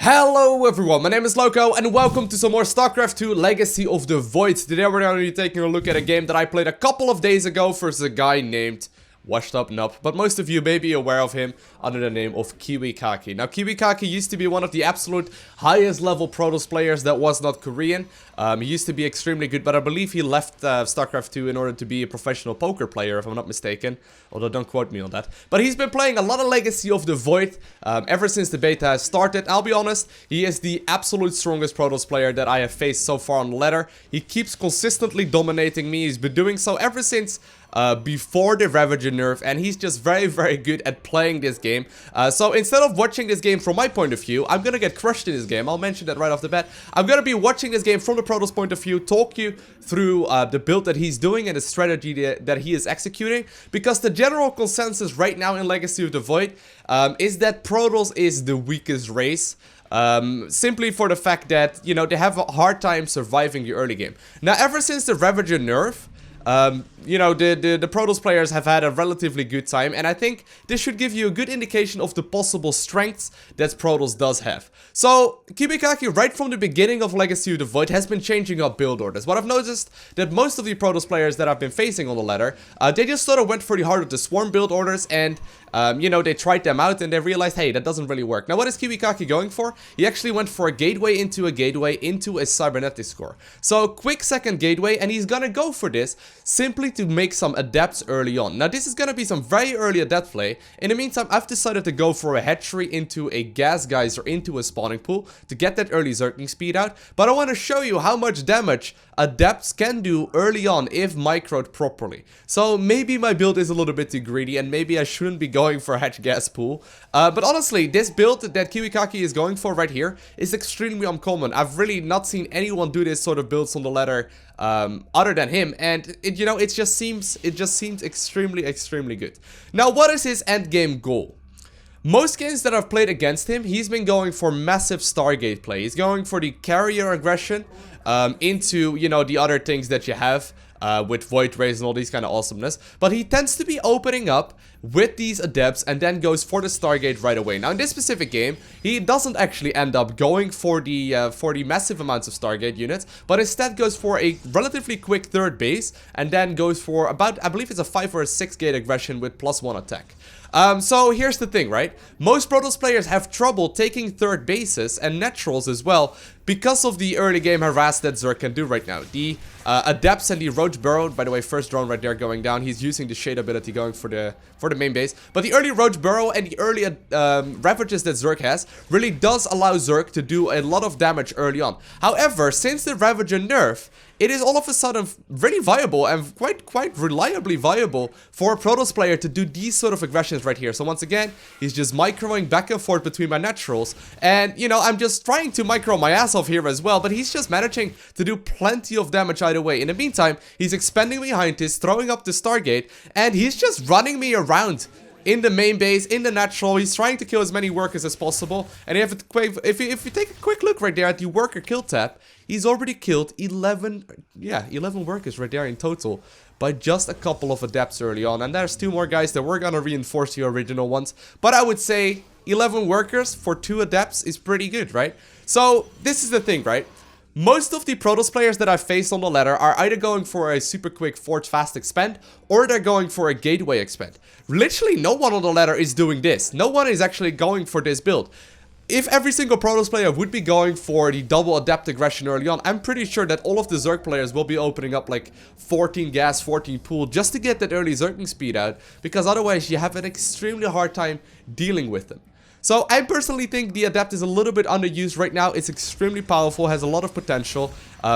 Hello everyone, my name is Lowko and welcome to some more StarCraft 2 Legacy of the Void. Today we're going to be taking a look at a game that I played a couple of days ago versus a guy named Washed Up Nub, but most of you may be aware of him under the name of Kiwikaki. Now, Kiwikaki used to be one of the absolute highest level Protoss players that was not Korean. He used to be extremely good, but I believe he left StarCraft 2 in order to be a professional poker player, if I'm not mistaken. Although, don't quote me on that. But he's been playing a lot of Legacy of the Void ever since the beta has started. I'll be honest, he is the absolute strongest Protoss player that I have faced so far on the ladder. He keeps consistently dominating me. He's been doing so ever since before the Ravager nerf, and he's just very good at playing this game. So instead of watching this game from my point of view, I'm gonna get crushed in this game. I'll mention that right off the bat. I'm gonna be watching this game from the Protoss point of view, talk you through the build that he's doing and the strategy that he is executing, because the general consensus right now in Legacy of the Void is that Protoss is the weakest race. Simply for the fact that, you know, they have a hard time surviving the early game. Now, ever since the Ravager nerf, you know, the Protoss players have had a relatively good time, and I think this should give you a good indication of the possible strengths that Protoss does have. So, Kiwikaki, right from the beginning of Legacy of the Void, has been changing up build orders. What I've noticed that most of the Protoss players that I've been facing on the ladder, they just sort of went for the heart of the swarm build orders, and you know, they tried them out and they realized, hey, that doesn't really work. Now, what is Kiwikaki going for? He actually went for a gateway into a cybernetic score. So, quick second gateway, and he's gonna go for this simply to make some adepts early on. Now, this is gonna be some very early adept play. In the meantime, I've decided to go for a hatchery into a gas geyser into a spawning pool to get that early zerking speed out. But I want to show you how much damage adepts can do early on if microed properly. So maybe my build is a little bit too greedy and maybe I shouldn't be going for a hatch gas pool. But honestly, this build that Kiwikaki is going for right here is extremely uncommon. I've really not seen anyone do this sort of builds on the ladder other than him, and you know, it just seems extremely good. Now, what is his end game goal? Most games that I've played against him, he's been going for massive Stargate play. He's going for the carrier aggression into, you know, the other things that you have with Void Rays and all these kind of awesomeness. But he tends to be opening up with these adepts and then goes for the Stargate right away. Now, in this specific game, he doesn't actually end up going for the massive amounts of Stargate units, but instead goes for a relatively quick third base and then goes for about, I believe it's a 5 or a 6 gate aggression with +1 attack. So here's the thing, right? Most Protoss players have trouble taking third bases and naturals as well because of the early game harass that Zerg can do right now. The Adepts and the Roach Burrow, by the way, first drone right there going down. He's using the Shade ability going for the main base. But the early Roach Burrow and the early Ravages that Zerg has really does allow Zerg to do a lot of damage early on. However, since the Ravager nerf, it is all of a sudden really viable and quite reliably viable for a Protoss player to do these sort of aggressions right here. So once again, he's just microing back and forth between my naturals. And, you know, I'm just trying to micro my ass off here as well, but he's just managing to do plenty of damage either way. In the meantime, he's expanding behind this, throwing up the Stargate, and he's just running me around in the main base, in the natural. He's trying to kill as many workers as possible. And if you take a quick look right there at the worker kill tab, he's already killed 11 workers right there in total by just a couple of adepts early on. And there's 2 more guys that were gonna reinforce the original ones. But I would say 11 workers for 2 adepts is pretty good, right? So this is the thing, right? Most of the Protoss players that I've faced on the ladder are either going for a super quick forge fast expand, or they're going for a gateway expand. Literally no one on the ladder is doing this. No one is actually going for this build. If every single Protoss player would be going for the double adept aggression early on, I'm pretty sure that all of the Zerg players will be opening up like 14 gas, 14 pool just to get that early zerking speed out, because otherwise you have an extremely hard time dealing with them. So I personally think the Adept is a little bit underused right now. It's extremely powerful, has a lot of potential,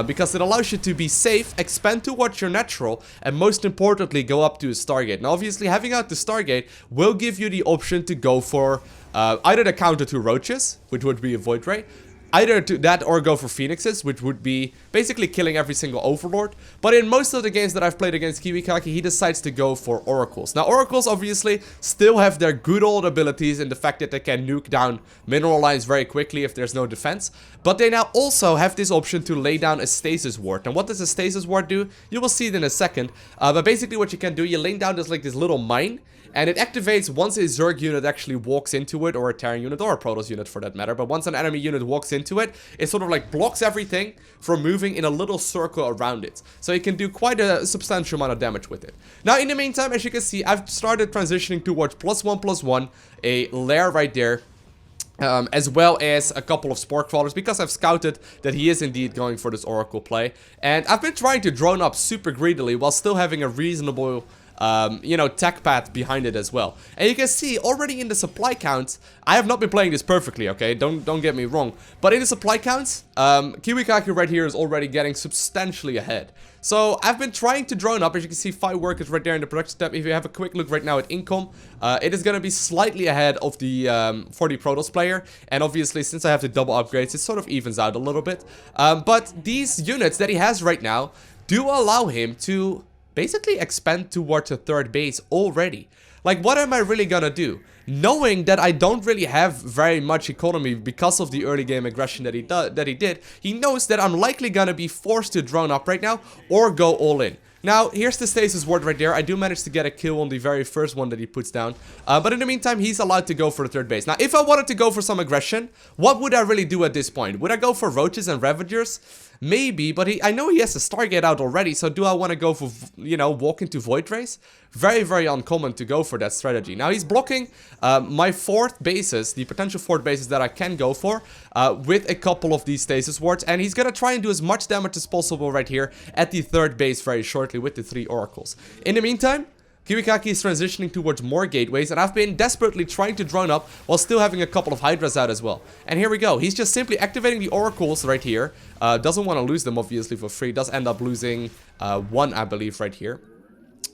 because it allows you to be safe, expand towards your natural, and most importantly, go up to a Stargate. Now, obviously, having out the Stargate will give you the option to go for either the counter to Roaches, which would be a Void Ray, either to that or go for Phoenixes, which would be basically killing every single Overlord. But in most of the games that I've played against Kiwikaki, he decides to go for Oracles. Now, Oracles obviously still have their good old abilities in the fact that they can nuke down mineral lines very quickly if there's no defense. But they now also have this option to lay down a stasis ward. And what does a stasis ward do? You will see it in a second. But basically what you can do, you lay down this little mine. And it activates once a Zerg unit actually walks into it, or a Terran unit, or a Protoss unit for that matter. But once an enemy unit walks into it, it sort of like blocks everything from moving in a little circle around it. So you can do quite a substantial amount of damage with it. Now, in the meantime, as you can see, I've started transitioning towards +1/+1, a lair right there. As well as a couple of Spore Crawlers, because I've scouted that he is indeed going for this Oracle play. And I've been trying to drone up super greedily while still having a reasonable you know, tech path behind it as well. And you can see already in the supply counts, I have not been playing this perfectly, okay? Don't get me wrong. But in the supply counts, Kiwikaki right here is already getting substantially ahead. So I've been trying to drone up. As you can see, 5 workers right there in the production tab. If you have a quick look right now at income, it is going to be slightly ahead of the 40 Protoss player. And obviously, since I have the double upgrades, it sort of evens out a little bit. But these units that he has right now do allow him to basically expand towards a 3rd base already. Like, what am I really gonna do? Knowing that I don't really have very much economy because of the early game aggression that he did, he knows that I'm likely gonna be forced to drone up right now or go all in. Now, here's the stasis ward right there. I do manage to get a kill on the very first one that he puts down. But in the meantime, he's allowed to go for the 3rd base. Now, if I wanted to go for some aggression, what would I really do at this point? Would I go for Roaches and Ravagers? Maybe, but I know he has a Stargate out already, so do I want to go for, you know, walk into Void Race? Very, very uncommon to go for that strategy. Now, he's blocking my 4th bases, the potential 4th bases that I can go for, with a couple of these stasis wards, and he's gonna try and do as much damage as possible right here at the 3rd base very shortly with the 3 Oracles. In the meantime, Kiwikaki is transitioning towards more gateways, and I've been desperately trying to drone up while still having a couple of Hydras out as well. And here we go. He's just simply activating the Oracles right here. Doesn't want to lose them, obviously, for free. Does end up losing 1, I believe, right here.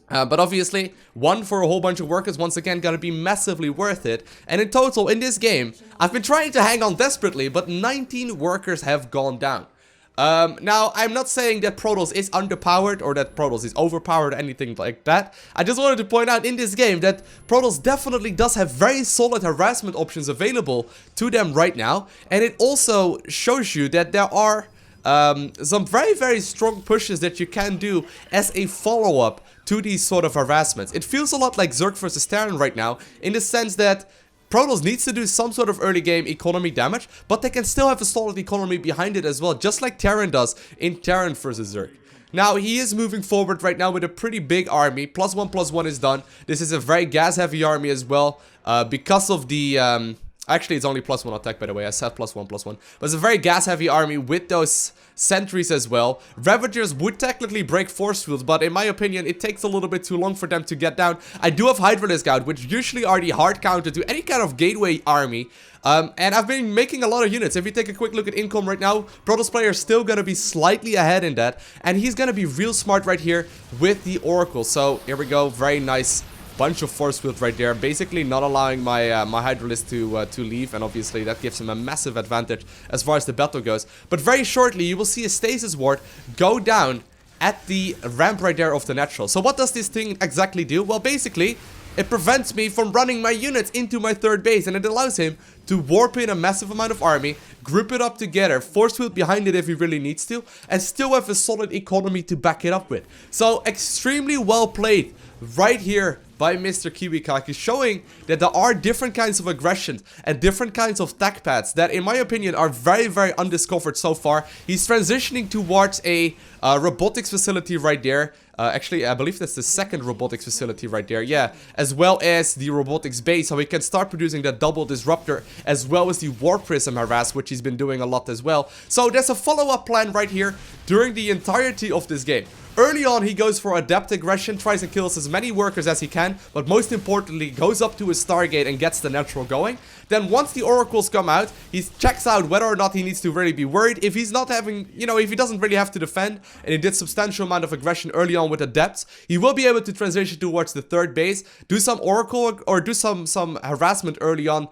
But obviously, 1 for a whole bunch of workers, once again, gonna be massively worth it. And in total, in this game, I've been trying to hang on desperately, but 19 workers have gone down. Now, I'm not saying that Protoss is underpowered or that Protoss is overpowered or anything like that. I just wanted to point out in this game that Protoss definitely does have very solid harassment options available to them right now. And it also shows you that there are some very, very strong pushes that you can do as a follow-up to these sort of harassments. It feels a lot like Zerg versus Terran right now, in the sense that Protoss needs to do some sort of early game economy damage, but they can still have a solid economy behind it as well, just like Terran does in Terran versus Zerg. Now, he is moving forward right now with a pretty big army. +1/+1 is done. This is a very gas-heavy army as well, because of the... Actually, it's only +1 attack, by the way. I said +1/+1. But it's a very gas-heavy army with those sentries as well. Ravagers would technically break force fields, but in my opinion, it takes a little bit too long for them to get down. I do have Hydralisk out, which usually are the hard counter to any kind of gateway army. And I've been making a lot of units. If you take a quick look at income right now, Protoss player is still going to be slightly ahead in that. And he's going to be real smart right here with the Oracle. So, here we go. Very nice bunch of force field right there, basically not allowing my my Hydralisk to leave, and obviously that gives him a massive advantage as far as the battle goes. But very shortly you will see a stasis ward go down at the ramp right there of the natural. So what does this thing exactly do? Well, basically it prevents me from running my units into my 3rd base, and it allows him to warp in a massive amount of army, group it up together, force field behind it if he really needs to, and still have a solid economy to back it up with. So extremely well played right here by Mr. Kiwikaki, showing that there are different kinds of aggressions and different kinds of tech paths that, in my opinion, are very, very undiscovered so far. He's transitioning towards a robotics facility right there. Actually, I believe that's the 2nd robotics facility right there, yeah. As well as the robotics base, so he can start producing that double disruptor, as well as the war prism harass, which he's been doing a lot as well. So there's a follow-up plan right here during the entirety of this game. Early on, he goes for adept aggression, tries and kills as many workers as he can, but most importantly, goes up to his Stargate and gets the natural going. Then once the oracles come out, he checks out whether or not he needs to really be worried. If he's not having, you know, if he doesn't really have to defend, and he did substantial amount of aggression early on with adepts, he will be able to transition towards the third base, do some oracle or do some harassment early on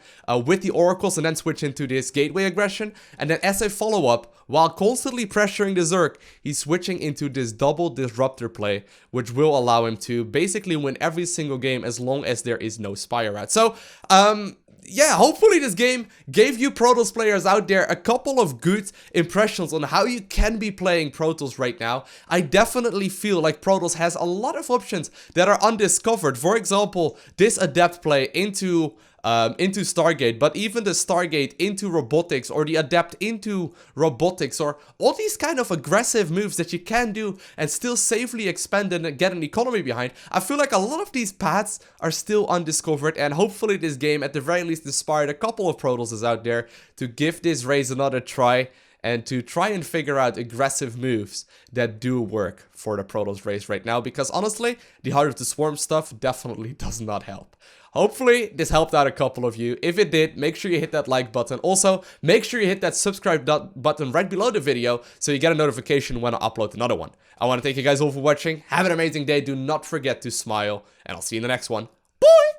with the oracles, and then switch into this gateway aggression. And then as a follow-up, while constantly pressuring the Zerg, he's switching into this double disruptor play, which will allow him to basically win every single game as long as there is no Spire out. So, yeah, hopefully this game gave you Protoss players out there a couple of good impressions on how you can be playing Protoss right now. I definitely feel like Protoss has a lot of options that are undiscovered. For example, this adept play into Stargate, but even the Stargate into robotics, or the adept into robotics, or all these kind of aggressive moves that you can do and still safely expand and get an economy behind. I feel like a lot of these paths are still undiscovered, and hopefully this game at the very least inspired a couple of Protosses out there to give this race another try and to try and figure out aggressive moves that do work for the Protoss race right now, because honestly, the Heart of the Swarm stuff definitely does not help. Hopefully, this helped out a couple of you. If it did, make sure you hit that like button. Also, make sure you hit that subscribe button right below the video so you get a notification when I upload another one. I want to thank you guys all for watching. Have an amazing day. Do not forget to smile, and I'll see you in the next one. Bye!